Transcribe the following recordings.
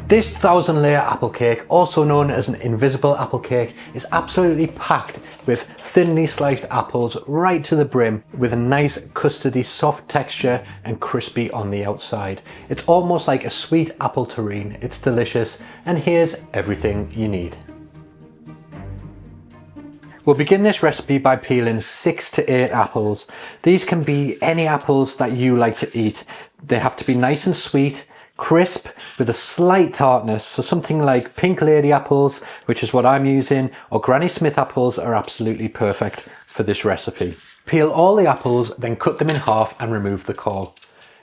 This 1000-layer apple cake, also known as an invisible apple cake, is absolutely packed with thinly sliced apples right to the brim, with a nice custardy soft texture and crispy on the outside. It's almost like a sweet apple terrine. It's delicious, and here's everything you need. We'll begin this recipe by peeling 6 to 8 apples. These can be any apples that you like to eat. They have to be nice and sweet, crisp with a slight tartness, so something like Pink Lady apples, which is what I'm using, or Granny Smith apples are absolutely perfect for this recipe. Peel all the apples, then cut them in half and remove the core.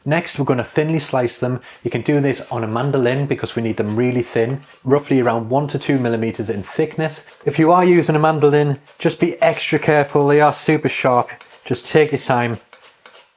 Next, we're going to thinly slice them. You can do this on a mandolin because we need them really thin, roughly around 1 to 2 millimeters in thickness. If you are using a mandolin, just be extra careful. They are super sharp. Just take your time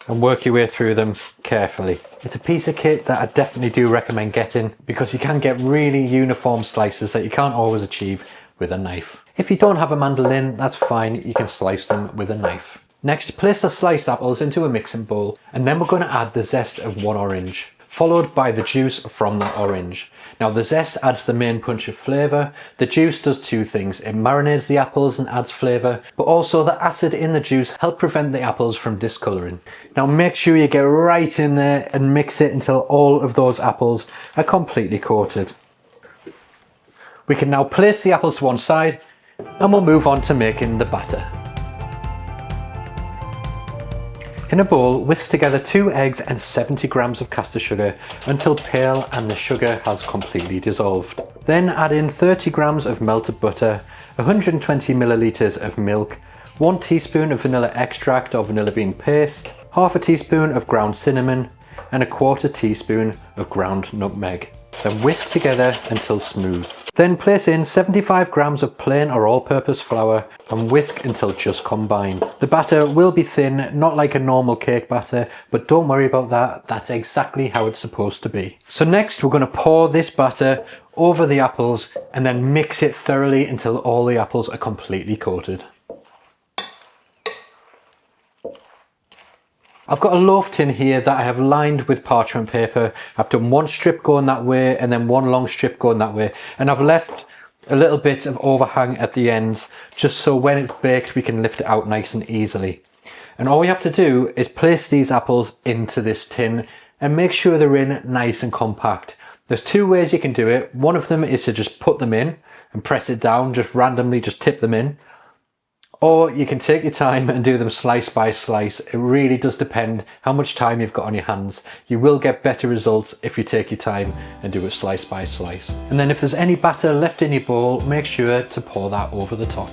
and work your way through them carefully. It's a piece of kit that I definitely do recommend getting because you can get really uniform slices that you can't always achieve with a knife. If you don't have a mandolin, that's fine. You can slice them with a knife. Next, place the sliced apples into a mixing bowl, and then we're going to add the zest of 1 orange, followed by the juice from that orange. Now the zest adds the main punch of flavour. The juice does 2 things. It marinates the apples and adds flavour, but also the acid in the juice helps prevent the apples from discolouring. Now make sure you get right in there and mix it until all of those apples are completely coated. We can now place the apples to one side and we'll move on to making the batter. In a bowl, whisk together 2 eggs and 70 grams of caster sugar until pale and the sugar has completely dissolved. Then add in 30 grams of melted butter, 120 milliliters of milk, 1 teaspoon of vanilla extract or vanilla bean paste, half a teaspoon of ground cinnamon, and 1/4 teaspoon of ground nutmeg. Then whisk together until smooth. Then place in 75 grams of plain or all-purpose flour and whisk until just combined. The batter will be thin, not like a normal cake batter, but don't worry about that. That's exactly how it's supposed to be. So next we're going to pour this batter over the apples and then mix it thoroughly until all the apples are completely coated. I've got a loaf tin here that I have lined with parchment paper. I've done 1 strip going that way and then 1 long strip going that way. And I've left a little bit of overhang at the ends just so when it's baked we can lift it out nice and easily. And all we have to do is place these apples into this tin and make sure they're in nice and compact. There's 2 ways you can do it. One of them is to just put them in and press it down, just randomly just tip them in. Or you can take your time and do them slice by slice. It really does depend how much time you've got on your hands. You will get better results if you take your time and do it slice by slice. And then if there's any batter left in your bowl, make sure to pour that over the top.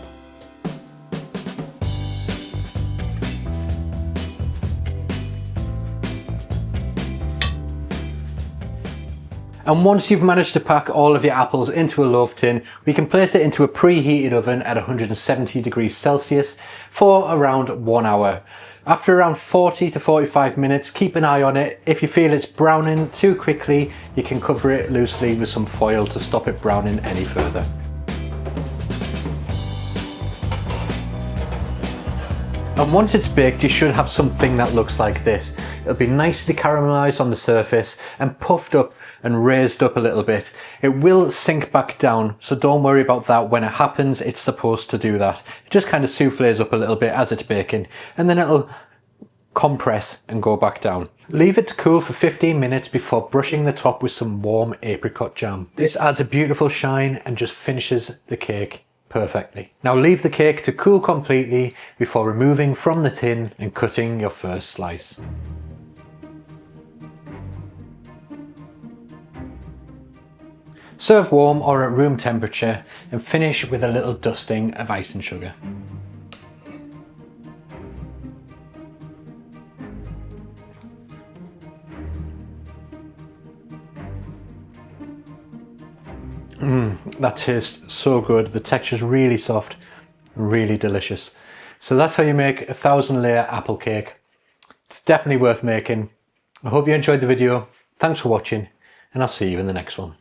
And once you've managed to pack all of your apples into a loaf tin, we can place it into a preheated oven at 170 degrees Celsius for around 1 hour. After around 40 to 45 minutes, keep an eye on it. If you feel it's browning too quickly, you can cover it loosely with some foil to stop it browning any further. And once it's baked, you should have something that looks like this. It'll be nicely caramelized on the surface and puffed up and raised up a little bit. It will sink back down, so don't worry about that. When it happens, it's supposed to do that. It just kind of souffles up a little bit as it's baking, and then it'll compress and go back down. Leave it to cool for 15 minutes before brushing the top with some warm apricot jam. This adds a beautiful shine and just finishes the cake perfectly. Now leave the cake to cool completely before removing from the tin and cutting your first slice. Serve warm or at room temperature and finish with a little dusting of icing sugar. That tastes so good. The texture's really soft, really delicious. So that's how you make a 1000-layer apple cake. It's definitely worth making. I hope you enjoyed the video. Thanks for watching, and I'll see you in the next one.